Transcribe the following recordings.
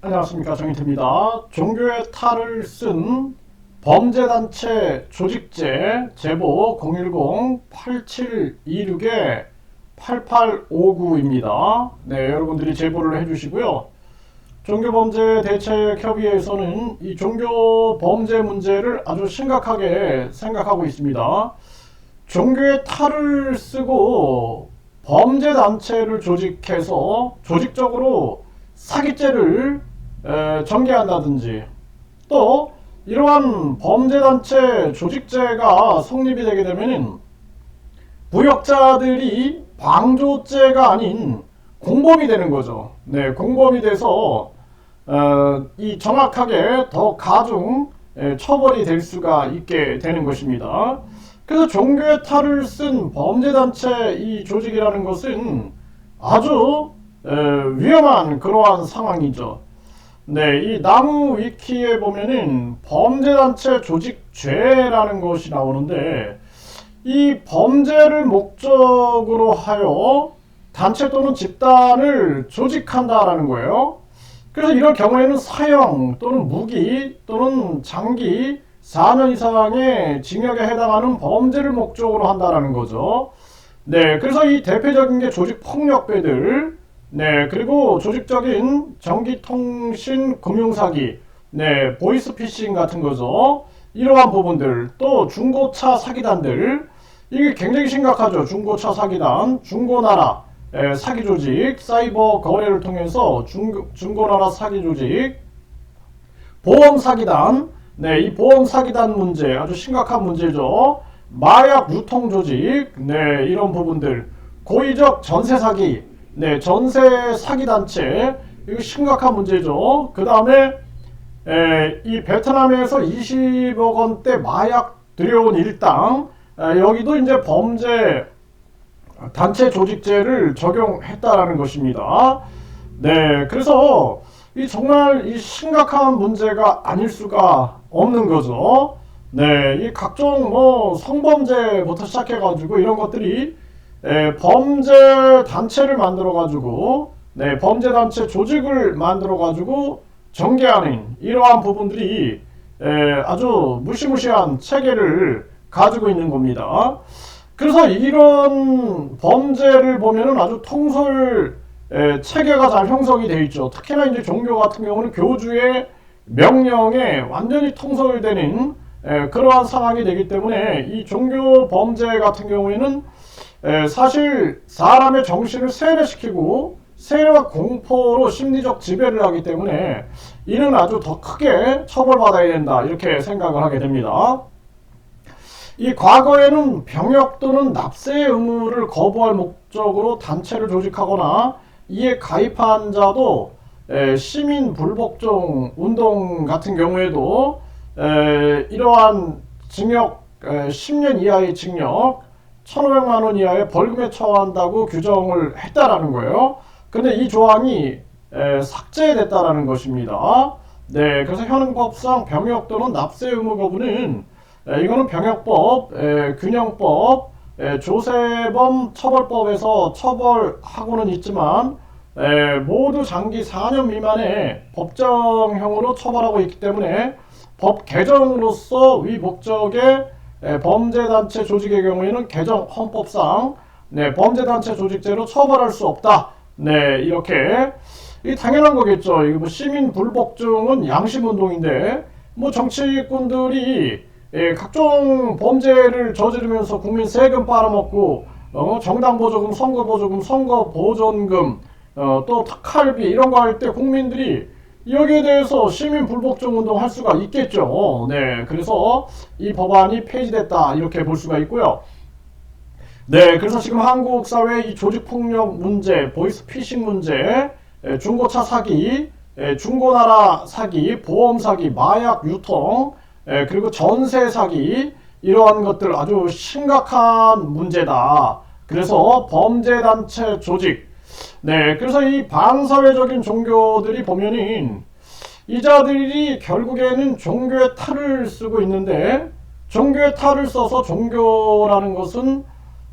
안녕하십니까, 정인태입니다. 종교의 탈을 쓴 범죄단체 조직죄 제보 010-8726-8859입니다. 네, 여러분들이 제보를 해주시고요. 종교범죄대책협의회에서는 이 종교범죄 문제를 아주 심각하게 생각하고 있습니다. 종교의 탈을 쓰고 범죄단체를 조직해서 조직적으로 사기죄를 전개한다든지, 또 이러한 범죄단체 조직죄가 성립이 되게 되면 부역자들이 방조죄가 아닌 공범이 되는 거죠. 네, 공범이 돼서 이 정확하게 더 가중 처벌이 될 수가 있게 되는 것입니다. 그래서 종교의 탈을 쓴 범죄단체 이 조직이라는 것은 아주 위험한 그러한 상황이죠. 네, 이 나무 위키에 보면은 범죄단체 조직죄라는 것이 나오는데, 이 범죄를 목적으로 하여 단체 또는 집단을 조직한다라는 거예요. 그래서 이럴 경우에는 사형 또는 무기 또는 장기 4년 이상의 징역에 해당하는 범죄를 목적으로 한다라는 거죠. 네, 그래서 이 대표적인 게 조직폭력배들, 네, 그리고 조직적인 전기통신 금융사기, 네, 보이스피싱 같은 거죠. 이러한 부분들, 또 중고차 사기단들, 이게 굉장히 심각하죠. 중고차 사기단, 중고나라 사기 조직, 사이버 거래를 통해서 중고나라 사기 조직, 보험 사기단, 네, 이 보험 사기단 문제 아주 심각한 문제죠. 마약 유통 조직, 네, 이런 부분들, 고의적 전세 사기, 네, 전세 사기 단체, 이거 심각한 문제죠. 그 다음에 이 베트남에서 20억 원대 마약 들여온 일당, 여기도 이제 범죄 단체 조직죄를 적용했다라는 것입니다. 네, 그래서 이 정말 이 심각한 문제가 아닐 수가 없는 거죠. 네, 이 각종 뭐 성범죄부터 시작해가지고 이런 것들이 범죄 단체를 만들어가지고, 네, 범죄 단체 조직을 만들어가지고 전개하는 이러한 부분들이 아주 무시무시한 체계를 가지고 있는 겁니다. 그래서 이런 범죄를 보면은 아주 통솔 체계가 잘 형성이 되어 있죠. 특히나 이제 종교 같은 경우는 교주의 명령에 완전히 통솔되는 그러한 상황이 되기 때문에 이 종교 범죄 같은 경우에는 사실 사람의 정신을 세뇌시키고 세뇌와 공포로 심리적 지배를 하기 때문에 이는 아주 더 크게 처벌받아야 된다, 이렇게 생각을 하게 됩니다. 이 과거에는 병역 또는 납세의 의무를 거부할 목적으로 단체를 조직하거나 이에 가입한 자도 시민 불복종 운동 같은 경우에도 이러한 징역 10년 이하의 징역 1,500만 원 이하의 벌금에 처한다고 규정을 했다라는 거예요. 근데 이 조항이 삭제됐다라는 것입니다. 네, 그래서 현행법상 병역 또는 납세 의무 거부는 이거는 병역법, 균형법, 조세범 처벌법에서 처벌하고는 있지만 모두 장기 4년 미만의 법정형으로 처벌하고 있기 때문에 법 개정으로서 위 목적의 범죄단체 조직의 경우에는 개정 헌법상 네, 범죄단체 조직죄로 처벌할 수 없다. 네, 이렇게 이 당연한 거겠죠. 이거 뭐 시민 불복종은 양심운동인데 뭐 정치꾼들이 각종 범죄를 저지르면서 국민 세금 빨아먹고 정당 보조금, 선거 보조금, 선거 보존금, 또 특할비 이런 거 할 때 국민들이 여기에 대해서 시민 불복종 운동 할 수가 있겠죠. 네, 그래서 이 법안이 폐지됐다, 이렇게 볼 수가 있고요. 네, 그래서 지금 한국 사회 이 조직폭력 문제, 보이스피싱 문제, 중고차 사기, 중고나라 사기, 보험 사기, 마약 유통, 그리고 전세 사기, 이러한 것들 아주 심각한 문제다. 그래서 범죄단체 조직, 네, 그래서 이 반사회적인 종교들이 보면은 이자들이 결국에는 종교의 탈을 쓰고 있는데, 종교의 탈을 써서 종교라는 것은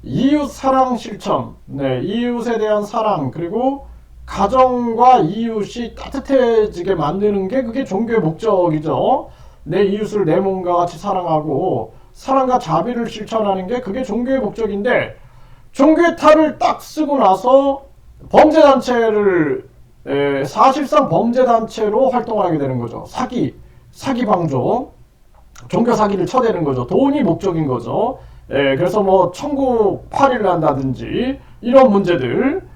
이웃 사랑 실천, 네, 이웃에 대한 사랑, 그리고 가정과 이웃이 따뜻해지게 만드는 게 그게 종교의 목적이죠. 내 이웃을 내 몸과 같이 사랑하고 사랑과 자비를 실천하는 게 그게 종교의 목적인데, 종교의 탈을 딱 쓰고 나서 범죄단체를 사실상 범죄단체로 활동하게 되는 거죠. 사기 방조, 종교 사기를 쳐대는 거죠. 돈이 목적인 거죠. 그래서 뭐 천국 파리를 한다든지 이런 문제들,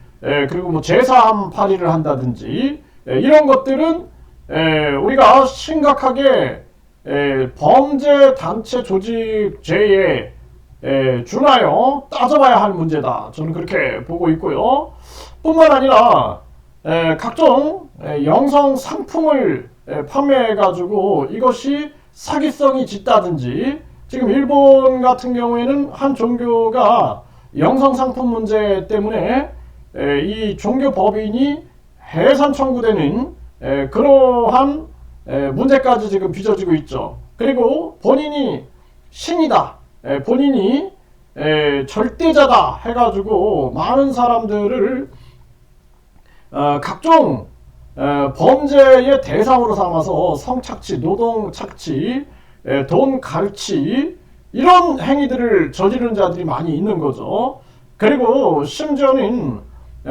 그리고 뭐 제사함 파리를 한다든지 이런 것들은 우리가 심각하게 범죄단체 조직죄에 준하여 따져봐야 할 문제다. 저는 그렇게 보고 있고요. 뿐만 아니라 각종 영성 상품을 판매해가지고 이것이 사기성이 짙다든지, 지금 일본 같은 경우에는 한 종교가 영성 상품 문제 때문에 이 종교 법인이 해산 청구되는 그러한 문제까지 지금 빚어지고 있죠. 그리고 본인이 신이다, 본인이 절대자다 해가지고 많은 사람들을 각종 범죄의 대상으로 삼아서 성착취, 노동착취, 돈 갈취 이런 행위들을 저지르는 자들이 많이 있는 거죠. 그리고 심지어는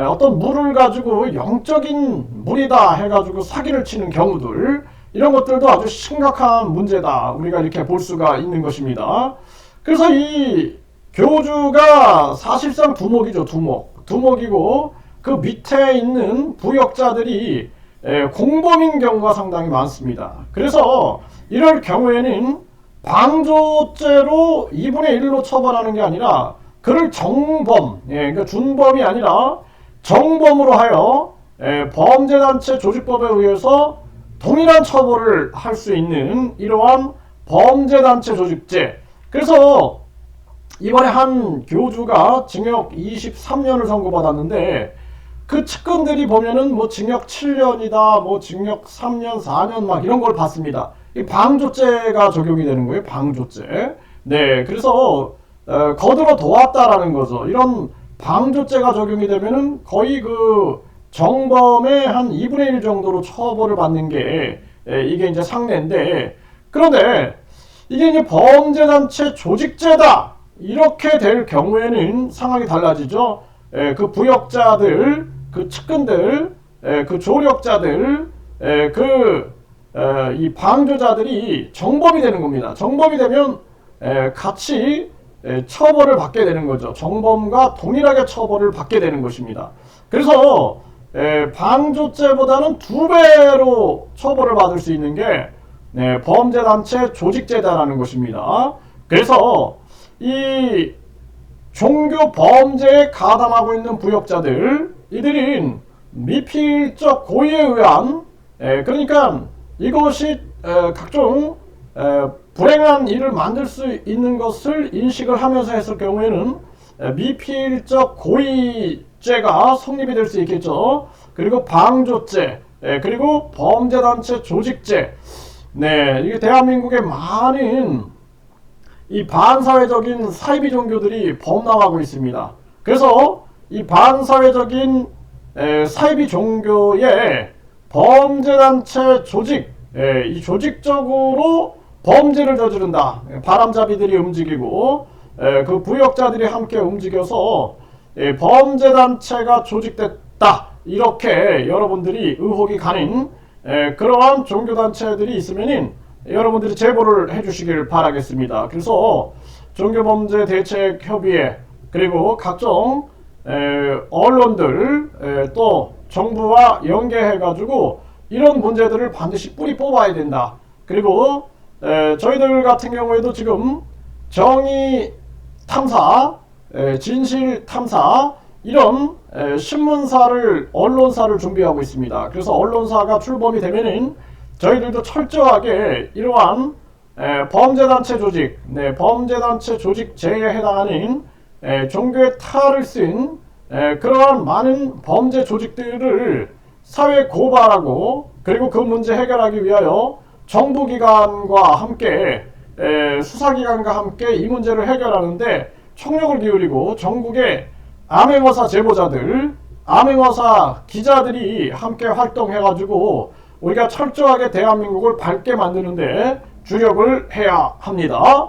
어떤 물을 가지고 영적인 물이다 해가지고 사기를 치는 경우들, 이런 것들도 아주 심각한 문제다, 우리가 이렇게 볼 수가 있는 것입니다. 그래서 이 교주가 사실상 두목이죠. 두목이고 그 밑에 있는 부역자들이 공범인 경우가 상당히 많습니다. 그래서 이럴 경우에는 방조죄로 2분의 1로 처벌하는 게 아니라 그를 정범, 그러니까 준범이 아니라 정범으로 하여 범죄단체 조직법에 의해서 동일한 처벌을 할 수 있는 이러한 범죄단체 조직죄. 그래서 이번에 한 교주가 징역 23년을 선고받았는데, 그 측근들이 보면은 뭐 징역 7년이다, 뭐 징역 3년, 4년 막 이런 걸 받습니다. 이 방조죄가 적용이 되는 거예요, 방조죄. 네, 그래서 거들어 도왔다라는 거죠. 이런 방조죄가 적용이 되면은 거의 그 정범의 한 2분의 1 정도로 처벌을 받는 게 이게 이제 상례인데, 그런데 이게 이제 범죄단체 조직죄다 이렇게 될 경우에는 상황이 달라지죠. 그 부역자들, 그 측근들, 그 조력자들, 이 방조자들이 정범이 되는 겁니다. 정범이 되면 같이 처벌을 받게 되는 거죠. 정범과 동일하게 처벌을 받게 되는 것입니다. 그래서 방조죄보다는 2배로 처벌을 받을 수 있는 게 범죄단체 조직죄다라는 것입니다. 그래서 이 종교 범죄에 가담하고 있는 부역자들, 이들은 미필적 고의에 의한, 그러니까 이것이 각종 불행한 일을 만들 수 있는 것을 인식을 하면서 했을 경우에는 미필적 고의죄가 성립이 될 수 있겠죠. 그리고 방조죄, 그리고 범죄단체 조직죄. 네, 이게 대한민국의 많은 이 반사회적인 사이비 종교들이 범람하고 있습니다. 그래서 이 반사회적인 사이비 종교의 범죄단체 조직, 이 조직적으로 범죄를 저지른다. 바람잡이들이 움직이고 그 부역자들이 함께 움직여서 범죄단체가 조직됐다, 이렇게 여러분들이 의혹이 가는 그러한 종교단체들이 있으면 여러분들이 제보를 해주시길 바라겠습니다. 그래서 종교범죄대책협의회, 그리고 각종 언론들, 또 정부와 연계해가지고 이런 문제들을 반드시 뿌리 뽑아야 된다. 그리고 저희들 같은 경우에도 지금 정의 탐사, 진실 탐사, 이런 신문사를, 언론사를 준비하고 있습니다. 그래서 언론사가 출범이 되면은 저희들도 철저하게 이러한 범죄단체 조직, 범죄단체 조직죄에 해당하는 종교의 탈을 쓴 그러한 많은 범죄 조직들을 사회에 고발하고, 그리고 그 문제 해결하기 위하여 정부기관과 함께, 수사기관과 함께 이 문제를 해결하는데 총력을 기울이고, 전국의 암행어사 제보자들, 암행어사 기자들이 함께 활동해가지고 우리가 철저하게 대한민국을 밝게 만드는데 주력을 해야 합니다.